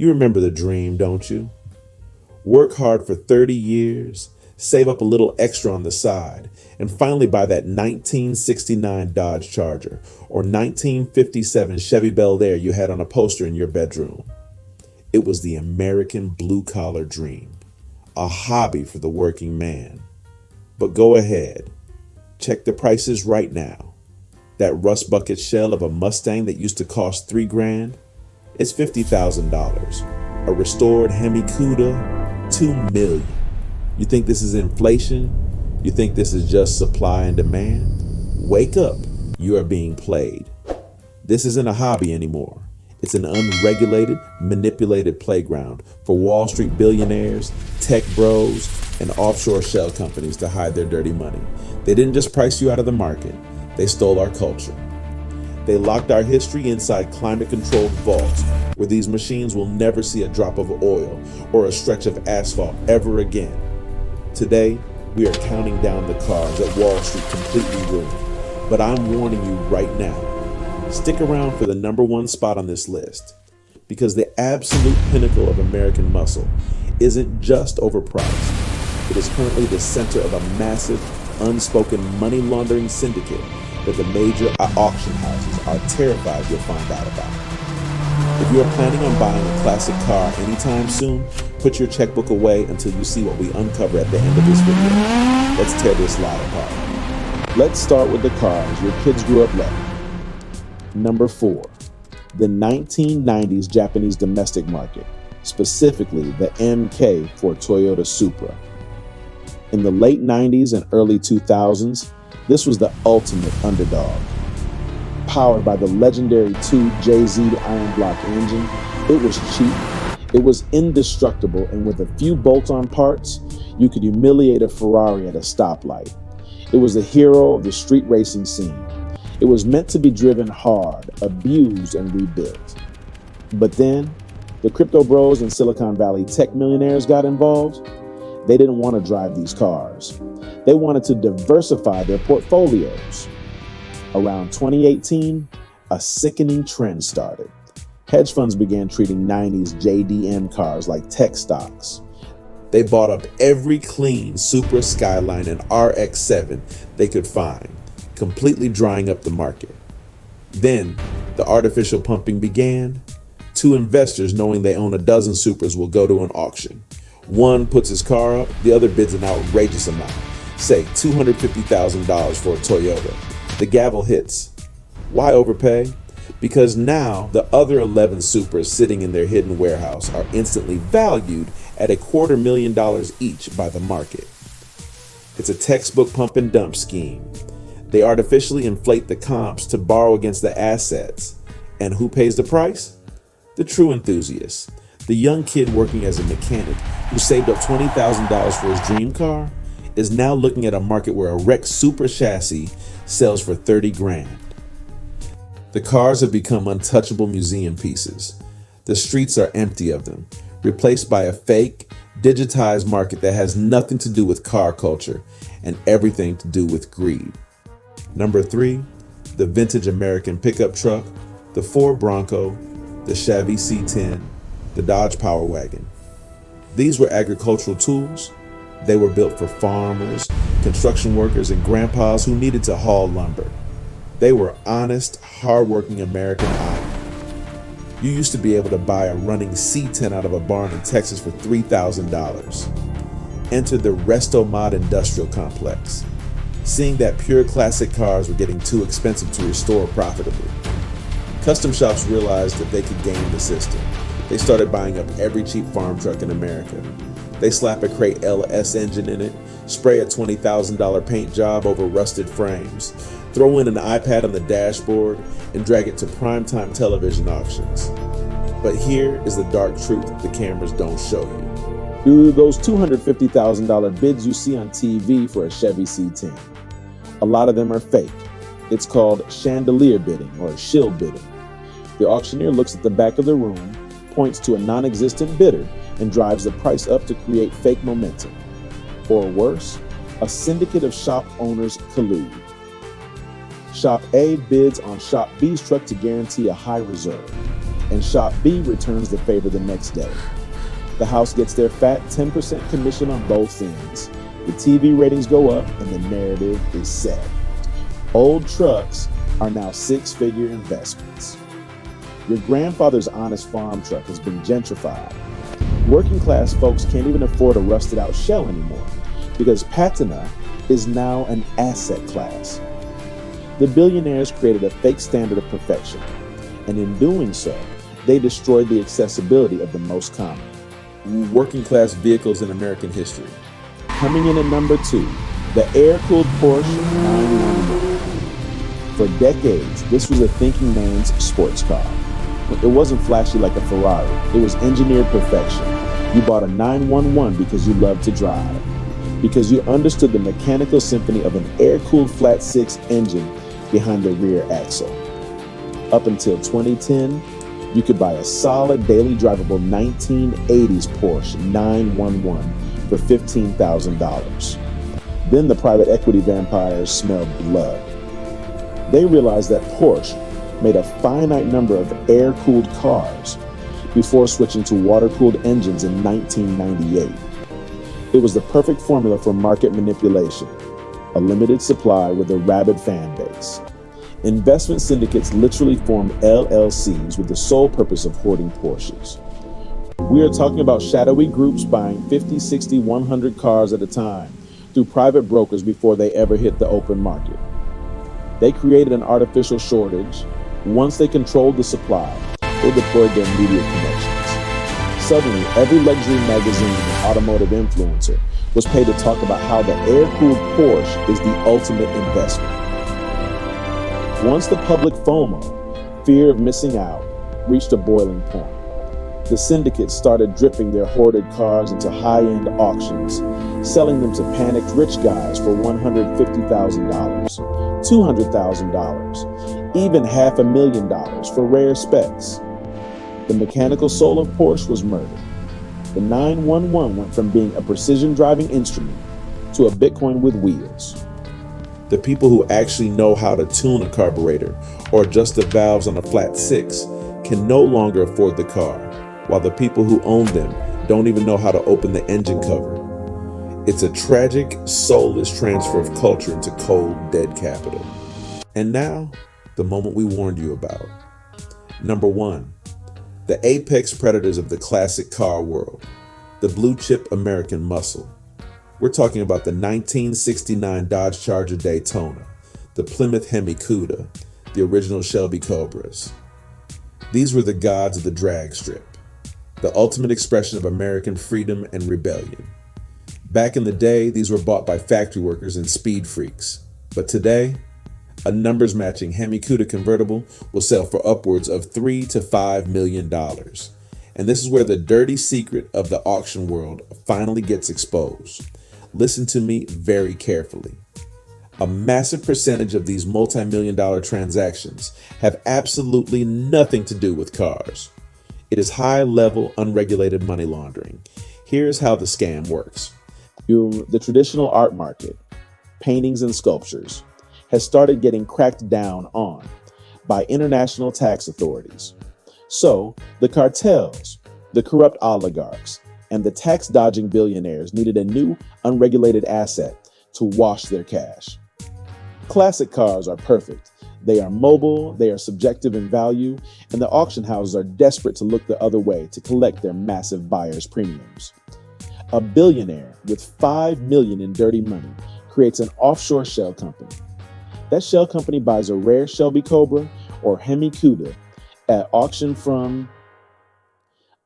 You remember the dream, don't you? Work hard for 30 years, save up a little extra on the side, and finally buy that 1969 Dodge Charger or 1957 Chevy Bel Air you had on a poster in your bedroom. It was the American blue-collar dream, a hobby for the working man. But go ahead, check the prices right now. That rust bucket shell of a Mustang that used to cost $3,000, it's $50,000. A restored Hemi Cuda, $2 million. You think this is inflation? You think this is just supply and demand? Wake up, you are being played. This isn't a hobby anymore. It's an unregulated, manipulated playground for Wall Street billionaires, tech bros, and offshore shell companies to hide their dirty money. They didn't just price you out of the market, they stole our culture. They locked our history inside climate-controlled vaults where these machines will never see a drop of oil or a stretch of asphalt ever again. Today, we are counting down the cars that Wall Street completely ruined. But I'm warning you right now, stick around for the #1 spot on this list, because the absolute pinnacle of American muscle isn't just overpriced. It is currently the center of a massive, unspoken money laundering syndicate that the major auction houses are terrified you'll find out about. If you are planning on buying a classic car anytime soon, put your checkbook away until you see what we uncover at the end of this video. Let's tear this lie apart. Let's start with the cars your kids grew up loving. Number 4, the 1990s Japanese domestic market, specifically the MK for Toyota Supra. In the late 90s and early 2000s, this was the ultimate underdog. Powered by the legendary 2 JZ Iron Block engine, it was cheap, it was indestructible, and with a few bolt-on parts, you could humiliate a Ferrari at a stoplight. It was the hero of the street racing scene. It was meant to be driven hard, abused, and rebuilt. But then, the crypto bros and Silicon Valley tech millionaires got involved. They didn't want to drive these cars. They wanted to diversify their portfolios. Around 2018, a sickening trend started. Hedge funds began treating 90s JDM cars like tech stocks. They bought up every clean Supra, Skyline, and RX-7 they could find, completely drying up the market. Then, the artificial pumping began. 2 investors, knowing they own a dozen Supras, will go to an auction. One puts his car up, the other bids an outrageous amount, say $250,000 for a Toyota. The gavel hits. Why overpay? Because now the other 11 Supras sitting in their hidden warehouse are instantly valued at $250,000 each by the market. It's a textbook pump and dump scheme. They artificially inflate the comps to borrow against the assets. And who pays the price? The true enthusiast. The young kid working as a mechanic who saved up $20,000 for his dream car is now looking at a market where a wrecked Supra chassis sells for $30,000. The cars have become untouchable museum pieces. The streets are empty of them, replaced by a fake, digitized market that has nothing to do with car culture and everything to do with greed. Number 3, the vintage American pickup truck, the Ford Bronco, the Chevy C10, the Dodge Power Wagon. These were agricultural tools. They were built for farmers, construction workers, and grandpas who needed to haul lumber. They were honest, hardworking American iron. You used to be able to buy a running C10 out of a barn in Texas for $3,000. Enter the Restomod industrial complex. Seeing that pure classic cars were getting too expensive to restore profitably, custom shops realized that they could game the system. They started buying up every cheap farm truck in America. They slap a crate LS engine in it, spray a $20,000 paint job over rusted frames, throw in an iPad on the dashboard, and drag it to primetime television auctions. But here is the dark truth the cameras don't show you. Do those $250,000 bids you see on TV for a Chevy C10. A lot of them are fake. It's called chandelier bidding or shill bidding. The auctioneer looks at the back of the room, points to a non-existent bidder, and drives the price up to create fake momentum. Or worse, a syndicate of shop owners collude. Shop A bids on Shop B's truck to guarantee a high reserve. and Shop B returns the favor the next day. The house gets their fat 10% commission on both ends. The TV ratings go up and the narrative is set. Old trucks are now six-figure investments. Your grandfather's honest farm truck has been gentrified. Working class folks can't even afford a rusted out shell anymore because patina is now an asset class. The billionaires created a fake standard of perfection, and in doing so, they destroyed the accessibility of the most common. Working class vehicles in American history. Coming in at number 2, the air-cooled Porsche 911. For decades, this was a thinking man's sports car. It wasn't flashy like a Ferrari. It was engineered perfection. You bought a 911 because you loved to drive, because you understood the mechanical symphony of an air-cooled flat-six engine behind the rear axle. Up until 2010, you could buy a solid daily drivable 1980s Porsche 911 for $15,000. Then the private equity vampires smelled blood. They realized that Porsche made a finite number of air-cooled cars before switching to water-cooled engines in 1998. It was the perfect formula for market manipulation, a limited supply with a rabid fan base. Investment syndicates literally formed LLCs with the sole purpose of hoarding Porsches. We are talking about shadowy groups buying 50, 60, 100 cars at a time through private brokers before they ever hit the open market. They created an artificial shortage. Once they controlled the supply, they deployed their media connections. Suddenly, every luxury magazine and automotive influencer was paid to talk about how the air-cooled Porsche is the ultimate investment. Once the public FOMO, fear of missing out, reached a boiling point, the syndicates started dripping their hoarded cars into high-end auctions, selling them to panicked rich guys for $150,000, $200,000, even $500,000 for rare specs. The mechanical soul of Porsche was murdered. The 911 went from being a precision driving instrument to a Bitcoin with wheels. The people who actually know how to tune a carburetor or adjust the valves on a flat six can no longer afford the car, while the people who own them don't even know how to open the engine cover. It's a tragic, soulless transfer of culture into cold, dead capital. And now, the moment we warned you about. Number 1, the apex predators of the classic car world, the blue chip American muscle. We're talking about the 1969 Dodge Charger Daytona, the Plymouth Hemi Cuda, the original Shelby Cobras. These were the gods of the drag strip, the ultimate expression of American freedom and rebellion. Back in the day, these were bought by factory workers and speed freaks. But today, a numbers matching Hemi Cuda convertible will sell for upwards of $3 to $5 million. And this is where the dirty secret of the auction world finally gets exposed. Listen to me very carefully. A massive percentage of these multi-million-dollar transactions have absolutely nothing to do with cars. It is high-level, unregulated money laundering. Here's how the scam works. The traditional art market, paintings and sculptures, has started getting cracked down on by international tax authorities. So the cartels, the corrupt oligarchs, and the tax-dodging billionaires needed a new, unregulated asset to wash their cash. Classic cars are perfect. They are mobile, they are subjective in value, and the auction houses are desperate to look the other way to collect their massive buyers' premiums. A billionaire with $5 million in dirty money creates an offshore shell company. That shell company buys a rare Shelby Cobra or Hemi Cuda at auction from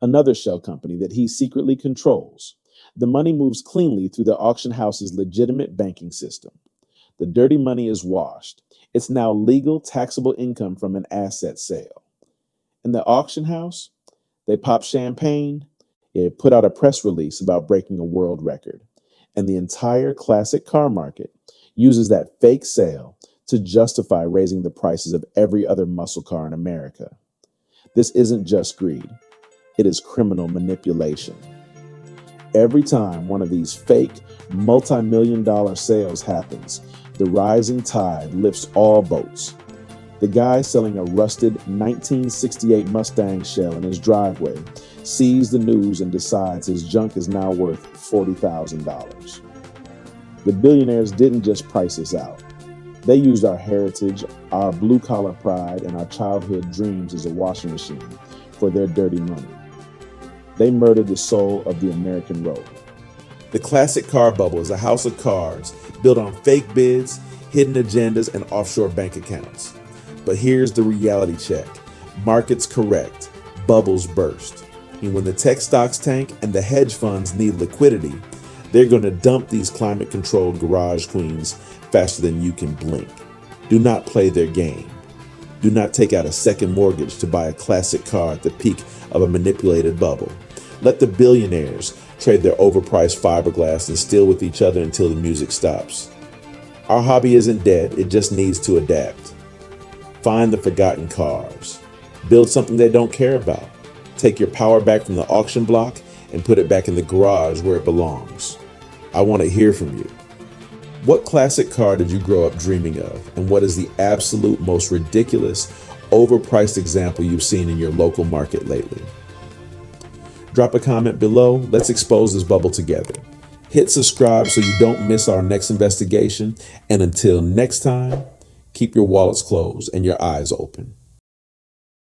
another shell company that he secretly controls. The money moves cleanly through the auction house's legitimate banking system. The dirty money is washed. It's now legal, taxable income from an asset sale. In the auction house, they pop champagne, they put out a press release about breaking a world record, and the entire classic car market uses that fake sale to justify raising the prices of every other muscle car in America. This isn't just greed. It is criminal manipulation. Every time one of these fake multi-million-dollar sales happens, the rising tide lifts all boats. The guy selling a rusted 1968 Mustang shell in his driveway sees the news and decides his junk is now worth $40,000. The billionaires didn't just price us out. They used our heritage, our blue-collar pride, and our childhood dreams as a washing machine for their dirty money. They murdered the soul of the American road. The classic car bubble is a house of cards built on fake bids, hidden agendas, and offshore bank accounts. But here's the reality check. Markets correct, bubbles burst. And when the tech stocks tank and the hedge funds need liquidity, they're going to dump these climate-controlled garage queens faster than you can blink. Do not play their game. Do not take out a second mortgage to buy a classic car at the peak of a manipulated bubble. Let the billionaires trade their overpriced fiberglass and steal with each other until the music stops. Our hobby isn't dead, it just needs to adapt. Find the forgotten cars. Build something they don't care about. Take your power back from the auction block and put it back in the garage where it belongs. I want to hear from you. What classic car did you grow up dreaming of? And what is the absolute most ridiculous, overpriced example you've seen in your local market lately? Drop a comment below. Let's expose this bubble together. Hit subscribe so you don't miss our next investigation. And until next time, keep your wallets closed and your eyes open.